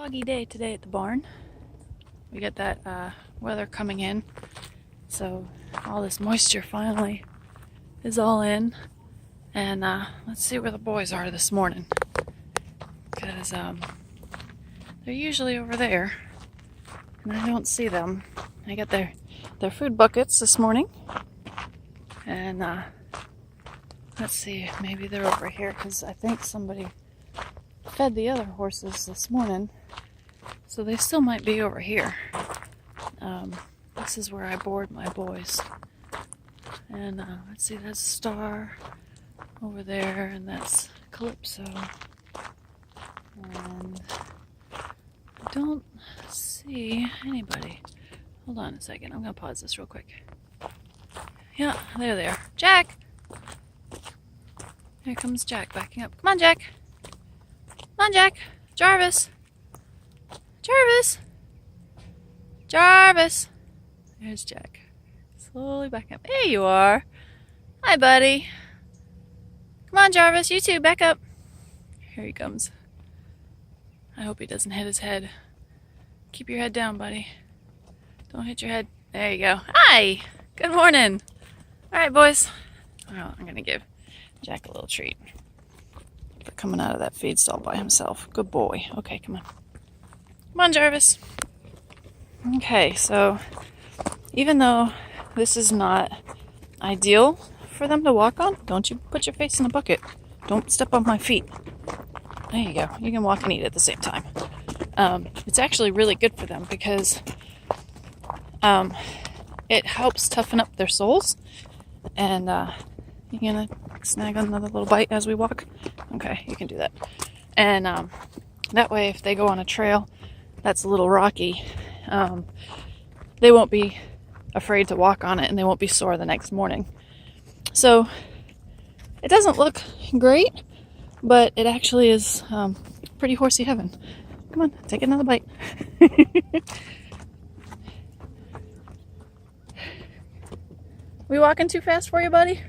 foggy day today at the barn. We got that weather coming in, so all this moisture finally is all in. And let's see where the boys are this morning, because they're usually over there, and I don't see them. I got their food buckets this morning, and let's see, maybe they're over here, because I think somebody fed the other horses this morning, so they still might be over here. This is where I board my boys. And let's see, that's Star over there, and that's Calypso. And I don't see anybody. Hold on a second, I'm gonna pause this real quick. Yeah, there they are. Jack! Here comes Jack backing up. Come on, Jack! Come on, Jack! Jarvis! Jarvis! Jarvis! There's Jack. Slowly backing up. There you are! Hi, buddy! Come on, Jarvis, you too, back up! Here he comes. I hope he doesn't hit his head. Keep your head down, buddy. Don't hit your head. There you go. Hi! Good morning! Alright, boys. Well, I'm gonna give Jack a little treat for coming out of that feed stall by himself. Good boy. Okay, come on. Come on, Jarvis. Okay, so even though this is not ideal for them to walk on, don't you put your face in the bucket. Don't step on my feet. There you go. You can walk and eat at the same time. It's actually really good for them because it helps toughen up their soles. And you gonna snag another little bite as we walk? Okay, you can do that. And that way, if they go on a trail that's a little rocky, they won't be afraid to walk on it, and they won't be sore the next morning. So it doesn't look great, but it actually is pretty horsey heaven. Come on, take another bite. We walking too fast for you, buddy?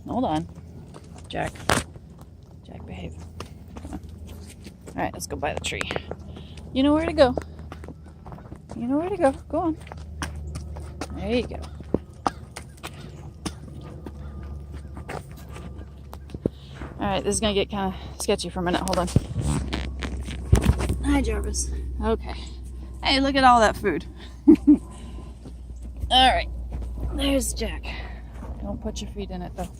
Hold on. Jack, behave. Come on. All right, let's go by the tree. You know where to go. You know where to go. Go on. There you go. Alright, this is going to get kind of sketchy for a minute. Hold on. Hi, Jarvis. Okay. Hey, look at all that food. Alright. There's Jack. Don't put your feet in it, though.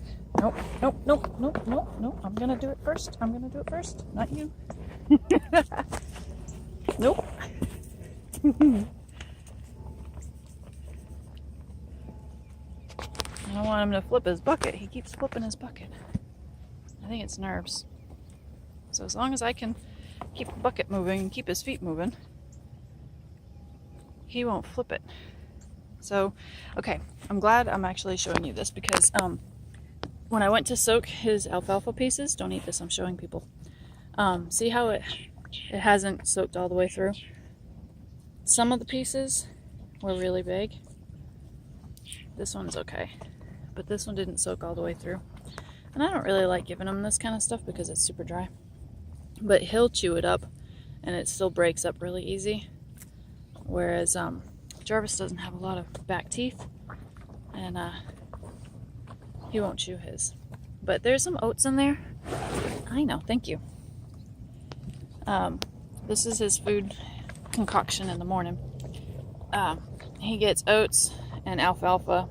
Nope, nope, nope, nope, nope, nope. I'm going to do it first. I'm going to do it first. Not you. Nope. I don't want him to flip his bucket. He keeps flipping his bucket. I think it's nerves. So as long as I can keep the bucket moving and keep his feet moving, he won't flip it. So, okay, I'm glad I'm actually showing you this because when I went to soak his alfalfa pieces, don't eat this, I'm showing people. See how it hasn't soaked all the way through? Some of the pieces were really big. This one's okay, but this one didn't soak all the way through. And I don't really like giving him this kind of stuff because it's super dry. But he'll chew it up, and it still breaks up really easy. Whereas Jarvis doesn't have a lot of back teeth, and he won't chew his. But there's some oats in there. I know, thank you. This is his food concoction in the morning. He gets oats and alfalfa,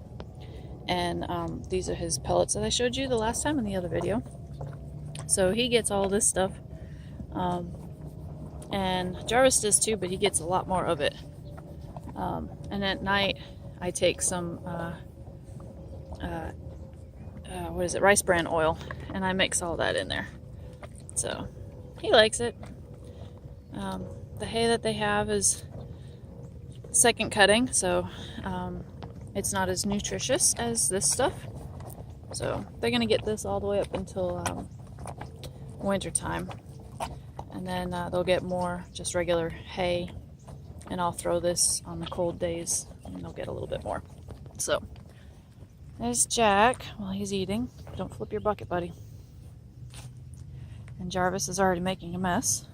and these are his pellets that I showed you the last time in the other video. So he gets all this stuff, and Jarvis does too, but he gets a lot more of it. And at night I take some rice bran oil, and I mix all that in there. So he likes it. The hay that they have is second cutting, so it's not as nutritious as this stuff. So they're gonna get this all the way up until winter time, and then they'll get more just regular hay, and I'll throw this on the cold days and they'll get a little bit more. So there's Jack while he's eating. Don't flip your bucket, buddy. And Jarvis is already making a mess.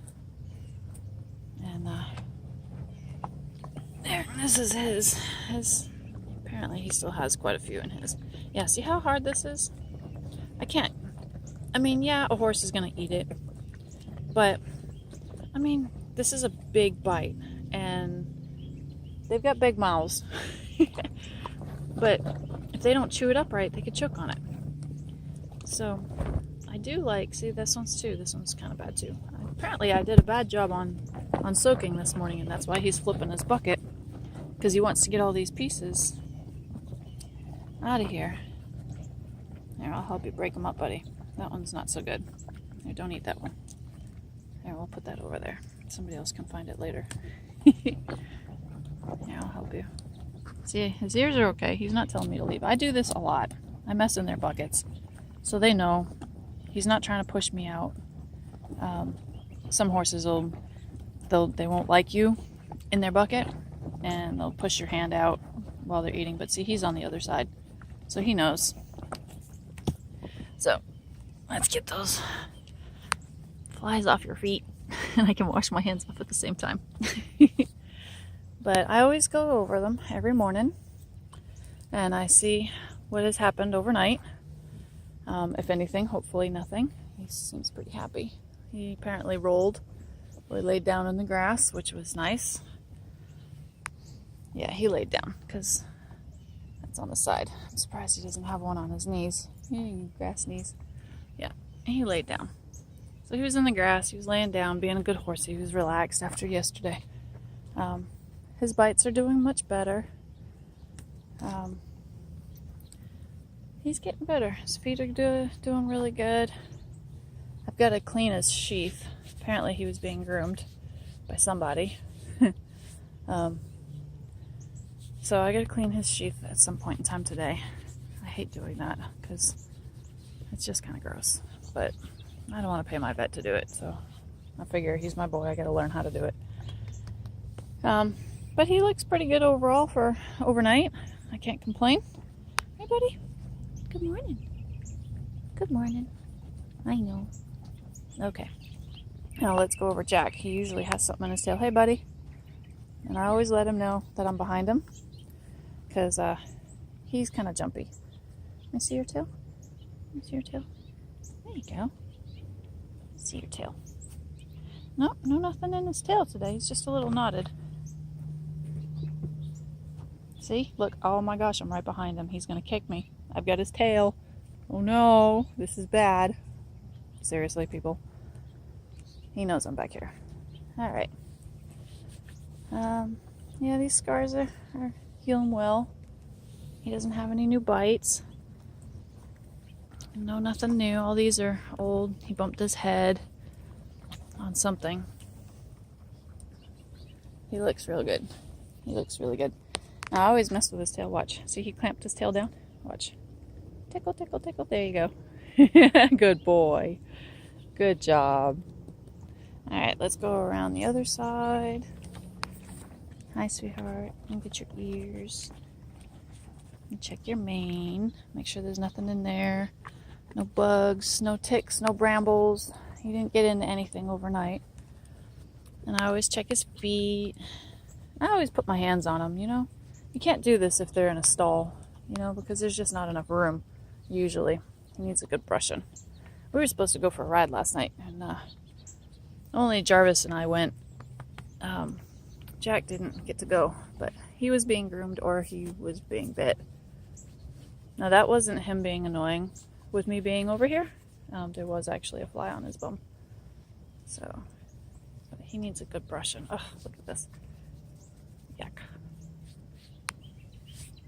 This is his. Apparently he still has quite a few in his. Yeah, see how hard this is? I can't. I mean, yeah, a horse is gonna eat it, but I mean, this is a big bite, and they've got big mouths. But if they don't chew it up right, they could choke on it. So I do like, see, this one's too. This one's kind of bad too. Apparently I did a bad job on soaking this morning, and that's why he's flipping his bucket, because he wants to get all these pieces out of here. Here, I'll help you break them up, buddy. That one's not so good. Here, don't eat that one. Here, we'll put that over there. Somebody else can find it later. Here, I'll help you. See, his ears are okay. He's not telling me to leave. I do this a lot. I mess in their buckets, so they know he's not trying to push me out. Some horses they won't like you in their bucket, and they'll push your hand out while they're eating. But see, he's on the other side, so he knows. So let's get those flies off your feet, and I can wash my hands off at the same time. But I always go over them every morning, and I see what has happened overnight. If anything, hopefully nothing. He seems pretty happy. He apparently rolled. He laid down in the grass, which was nice. Yeah, he laid down because that's on the side. I'm surprised he doesn't have one on his knees. Grass knees. Yeah, he laid down. So he was in the grass. He was laying down, being a good horse. He was relaxed after yesterday. His bites are doing much better. He's getting better. His feet are doing really good. I've got to clean his sheath. Apparently he was being groomed by somebody. So I got to clean his sheath at some point in time today. I hate doing that because it's just kind of gross. But I don't want to pay my vet to do it, so I figure he's my boy. I got to learn how to do it. But he looks pretty good overall for overnight. I can't complain. Hey, buddy. Good morning. Good morning. I know. Okay. Now let's go over Jack. He usually has something in his tail. Hey, buddy. And I always let him know that I'm behind him, because he's kind of jumpy. Let me see your tail. Let me see your tail. There you go. See your tail. Nope, no nothing in his tail today. He's just a little knotted. See? Look. Oh my gosh, I'm right behind him. He's going to kick me. I've got his tail. Oh no, this is bad. Seriously, people. He knows I'm back here. Alright. Yeah, these scars are healing well. He doesn't have any new bites. No, nothing new. All these are old. He bumped his head on something. He looks real good. He looks really good. I always mess with his tail. Watch. See, he clamped his tail down. Watch. Tickle, tickle, tickle. There you go. Good boy. Good job. Alright, let's go around the other side. Hi, sweetheart. Look at your ears. And check your mane. Make sure there's nothing in there. No bugs, no ticks, no brambles. He didn't get into anything overnight. And I always check his feet. I always put my hands on him, you know. You can't do this if they're in a stall, you know, because there's just not enough room, usually. He needs a good brushing. We were supposed to go for a ride last night, and only Jarvis and I went. Jack didn't get to go, but he was being groomed or he was being bit. Now that wasn't him being annoying with me being over here. There was actually a fly on his bum. So he needs a good brushing. Oh, look at this. Yuck.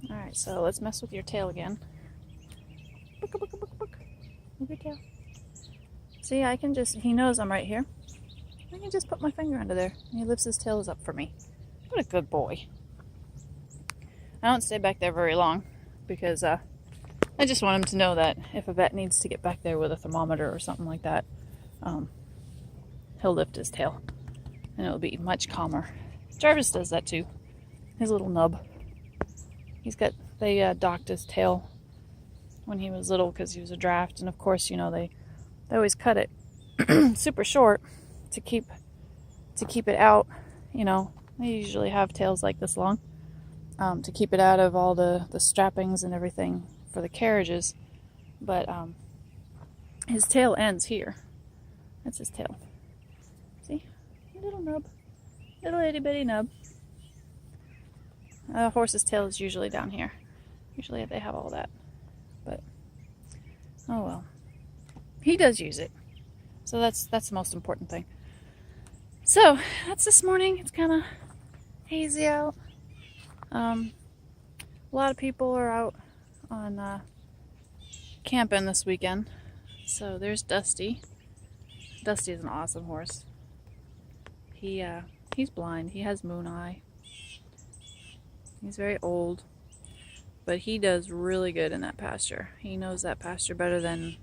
Alright, so let's mess with your tail again. Book, book, book, book. Move your tail. See, I can just, he knows I'm right here. I can just put my finger under there, and he lifts his tails up for me. What a good boy. I don't stay back there very long, because I just want him to know that if a vet needs to get back there with a thermometer or something like that, he'll lift his tail, and it'll be much calmer. Jarvis does that too. His little nub. They docked his tail when he was little because he was a draft, and of course, you know, they always cut it super short to keep it out. You know, they usually have tails like this long, to keep it out of all the strappings and everything for the carriages. But his tail ends here. That's his tail. See? Little nub. Little itty bitty nub. A horse's tail is usually down here. Usually they have all that. But, oh well. He does use it. So that's the most important thing. So, that's this morning. It's kind of hazy out. A lot of people are out on camping this weekend. So there's Dusty. Dusty is an awesome horse. He's blind. He has moon eye. He's very old, but he does really good in that pasture. He knows that pasture better than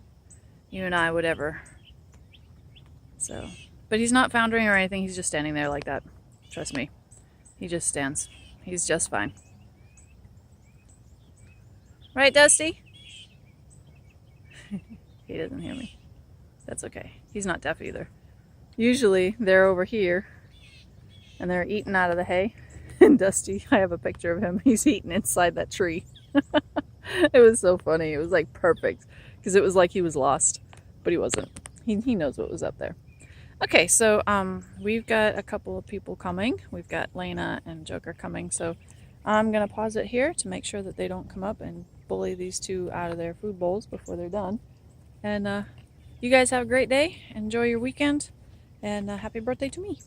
you and I would ever. So, but he's not foundering or anything. He's just standing there like that. Trust me. He just stands. He's just fine. Right, Dusty? He doesn't hear me. That's okay. He's not deaf either. Usually they're over here and they're eating out of the hay. And Dusty, I have a picture of him. He's eating inside that tree. It was so funny. It was like perfect because it was like he was lost, but he wasn't. He knows what was up there. Okay, so we've got a couple of people coming. We've got Lena and Joker coming, so I'm gonna pause it here to make sure that they don't come up and bully these two out of their food bowls before they're done. And you guys have a great day. Enjoy your weekend, and happy birthday to me.